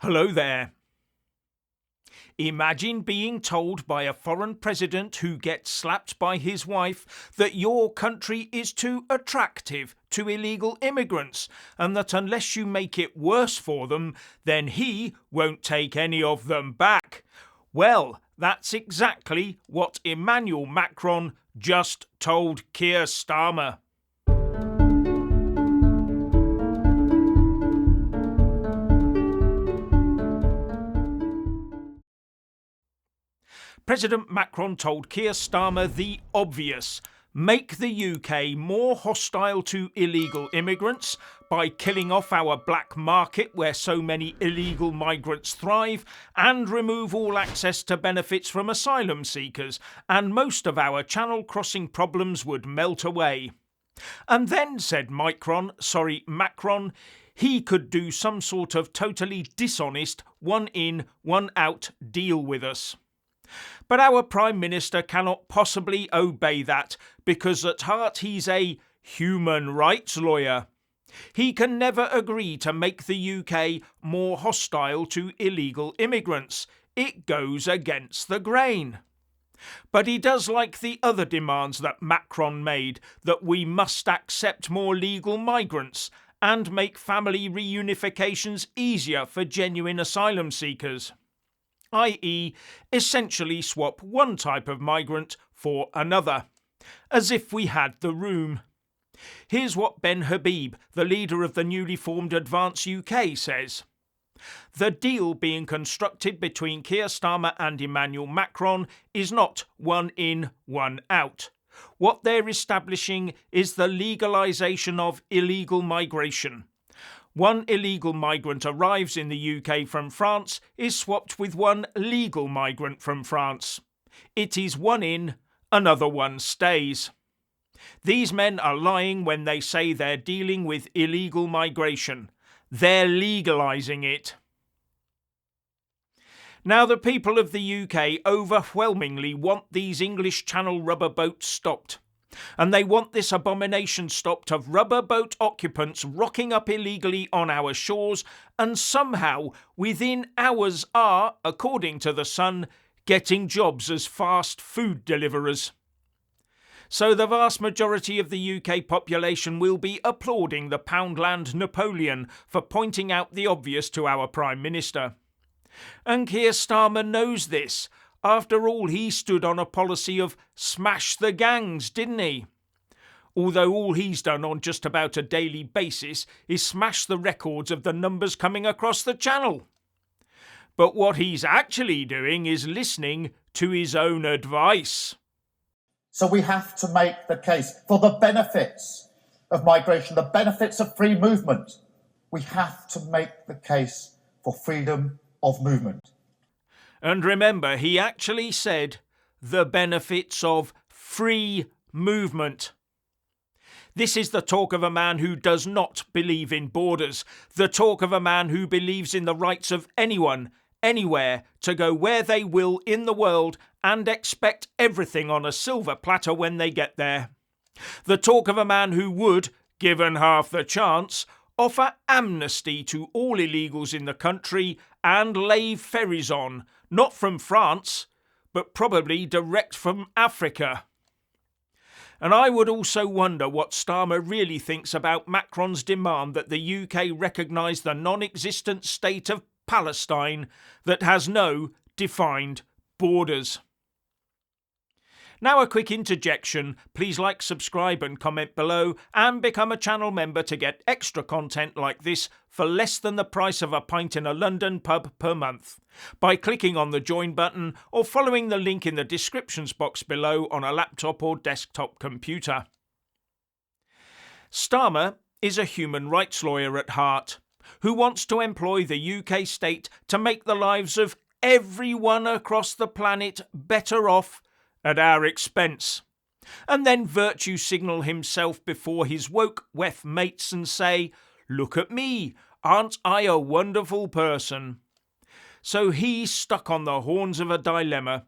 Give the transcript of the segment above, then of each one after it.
Hello there. Imagine being told by a foreign president who gets slapped by his wife that your country is too attractive to illegal immigrants and that unless you make it worse for them, then he won't take any of them back. Well, that's exactly what Emmanuel Macron just told Keir Starmer. President Macron told Keir Starmer the obvious: make the UK more hostile to illegal immigrants by killing off our black market where so many illegal migrants thrive, and remove all access to benefits from asylum seekers, and most of our channel crossing problems would melt away. And then, said Macron, he could do some sort of totally dishonest one in, one out deal with us. But our Prime Minister cannot possibly obey that, because at heart he's a human rights lawyer. He can never agree to make the UK more hostile to illegal immigrants. It goes against the grain. But he does like the other demands that Macron made, that we must accept more legal migrants and make family reunifications easier for genuine asylum seekers, i.e., essentially swap one type of migrant for another, as if we had the room. Here's what Ben Habib, the leader of the newly formed Advance UK, says. The deal being constructed between Keir Starmer and Emmanuel Macron is not one in, one out. What they're establishing is the legalisation of illegal migration. One illegal migrant arrives in the UK from France is swapped with one legal migrant from France. It is one in, another one stays. These men are lying when they say they're dealing with illegal migration. They're legalising it. Now, the people of the UK overwhelmingly want these English Channel rubber boats stopped. And they want this abomination stopped of rubber boat occupants rocking up illegally on our shores and somehow within hours are, according to The Sun, getting jobs as fast food deliverers. So the vast majority of the UK population will be applauding the Poundland Napoleon for pointing out the obvious to our Prime Minister. And Keir Starmer knows this. After all, he stood on a policy of smash the gangs, didn't he? Although all he's done on just about a daily basis is smash the records of the numbers coming across the channel. But what he's actually doing is listening to his own advice. So we have to make the case for the benefits of migration, the benefits of free movement. We have to make the case for freedom of movement. And remember, he actually said the benefits of free movement. This is the talk of a man who does not believe in borders, the talk of a man who believes in the rights of anyone, anywhere, to go where they will in the world and expect everything on a silver platter when they get there. The talk of a man who would, given half the chance, offer amnesty to all illegals in the country and lay ferries on, not from France, but probably direct from Africa. And I would also wonder what Starmer really thinks about Macron's demand that the UK recognise the non-existent state of Palestine that has no defined borders. Now a quick interjection, please like, subscribe and comment below and become a channel member to get extra content like this for less than the price of a pint in a London pub per month by clicking on the join button or following the link in the descriptions box below on a laptop or desktop computer. Starmer is a human rights lawyer at heart who wants to employ the UK state to make the lives of everyone across the planet better off at our expense, and then virtue signal himself before his woke wef mates and say, "Look at me, aren't I a wonderful person?" So he's stuck on the horns of a dilemma.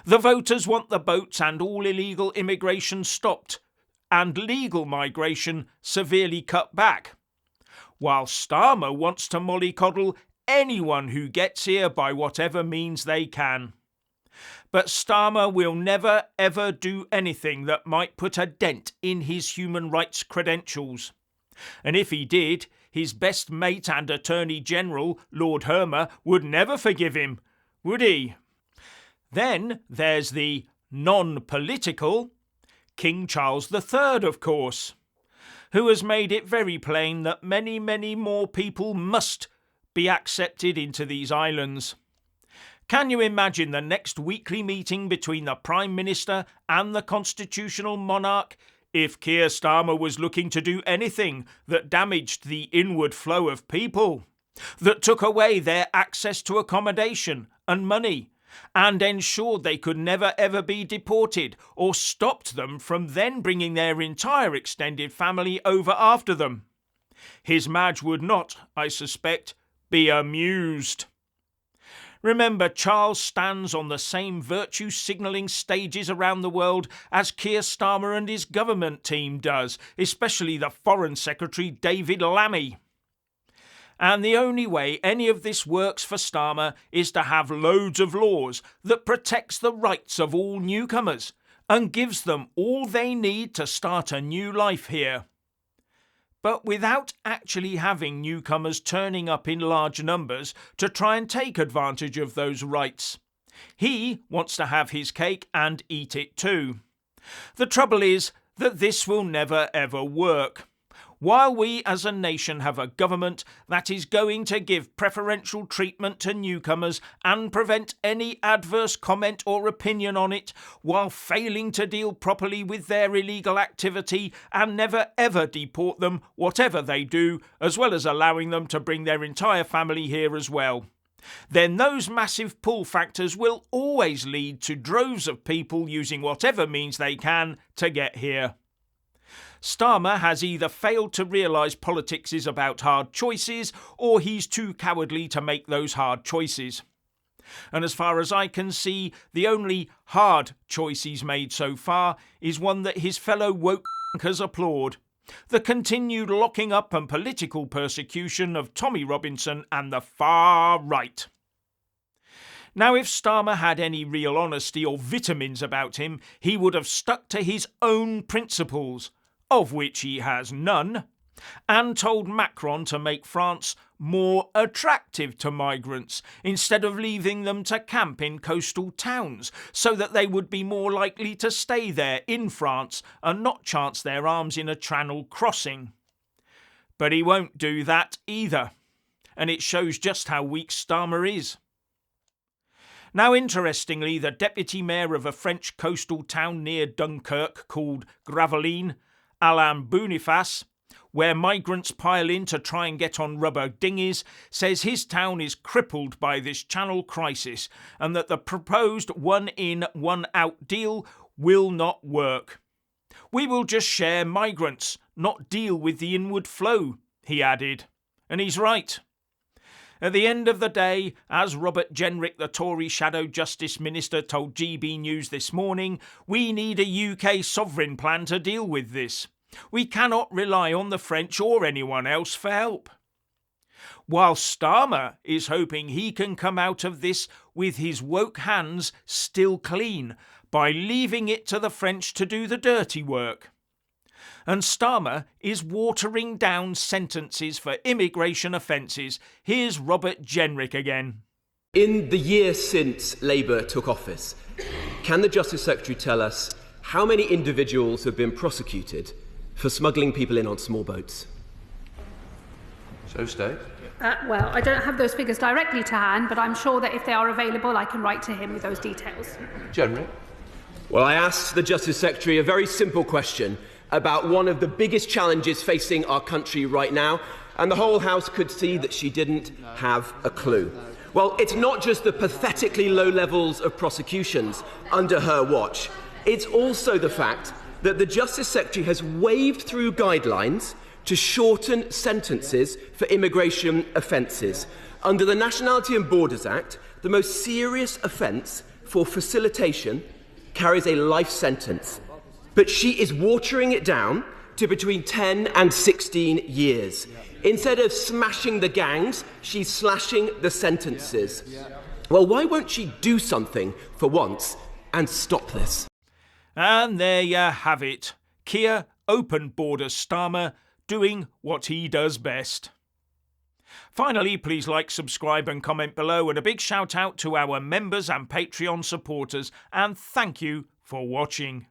The voters want the boats and all illegal immigration stopped, and legal migration severely cut back, while Starmer wants to mollycoddle anyone who gets here by whatever means they can. But Starmer will never ever do anything that might put a dent in his human rights credentials. And if he did, his best mate and Attorney General, Lord Hermer, would never forgive him, would he? Then there's the non-political King Charles III, of course, who has made it very plain that many, many more people must be accepted into these islands. Can you imagine the next weekly meeting between the Prime Minister and the constitutional monarch if Keir Starmer was looking to do anything that damaged the inward flow of people, that took away their access to accommodation and money, and ensured they could never ever be deported, or stopped them from then bringing their entire extended family over after them? His Madge would not, I suspect, be amused. Remember, Charles stands on the same virtue signalling stages around the world as Keir Starmer and his government team does, especially the Foreign Secretary David Lammy. And the only way any of this works for Starmer is to have loads of laws that protects the rights of all newcomers and gives them all they need to start a new life here. But without actually having newcomers turning up in large numbers to try and take advantage of those rights. He wants to have his cake and eat it too. The trouble is that this will never ever work. While we as a nation have a government that is going to give preferential treatment to newcomers and prevent any adverse comment or opinion on it, while failing to deal properly with their illegal activity and never ever deport them, whatever they do, as well as allowing them to bring their entire family here as well, then those massive pull factors will always lead to droves of people using whatever means they can to get here. Starmer has either failed to realise politics is about hard choices, or he's too cowardly to make those hard choices. And as far as I can see, the only hard choice he's made so far is one that his fellow woke f***ers applaud: the continued locking up and political persecution of Tommy Robinson and the far right. Now, if Starmer had any real honesty or vitamins about him, he would have stuck to his own principles, of which he has none, and told Macron to make France more attractive to migrants instead of leaving them to camp in coastal towns, so that they would be more likely to stay there in France and not chance their arms in a channel crossing. But he won't do that either, and it shows just how weak Starmer is. Now, interestingly, the deputy mayor of a French coastal town near Dunkirk called Gravelines, Alain Boniface, where migrants pile in to try and get on rubber dinghies, says his town is crippled by this channel crisis and that the proposed one-in, one-out deal will not work. "We will just share migrants, not deal with the inward flow," he added. And he's right. At the end of the day, as Robert Jenrick, the Tory Shadow Justice Minister, told GB News this morning, we need a UK sovereign plan to deal with this. We cannot rely on the French or anyone else for help. While Starmer is hoping he can come out of this with his woke hands still clean by leaving it to the French to do the dirty work. And Starmer is watering down sentences for immigration offences. Here's Robert Jenrick again. In the year since Labour took office, can the Justice Secretary tell us how many individuals have been prosecuted for smuggling people in on small boats? So state. Well, I don't have those figures directly to hand, but I'm sure that if they are available, I can write to him with those details. General. Well, I asked the Justice Secretary a very simple question about one of the biggest challenges facing our country right now, and the whole House could see that she didn't have a clue. Well, it's not just the pathetically low levels of prosecutions under her watch. It's also the fact that the Justice Secretary has waved through guidelines to shorten sentences for immigration offences. Under the Nationality and Borders Act, the most serious offence for facilitation carries a life sentence. But she is watering it down to between 10 and 16 years. Instead of smashing the gangs, she's slashing the sentences. Well, why won't she do something for once and stop this? And there you have it. Keir Open Borders Starmer doing what he does best. Finally, please like, subscribe and comment below, and a big shout out to our members and Patreon supporters, and thank you for watching.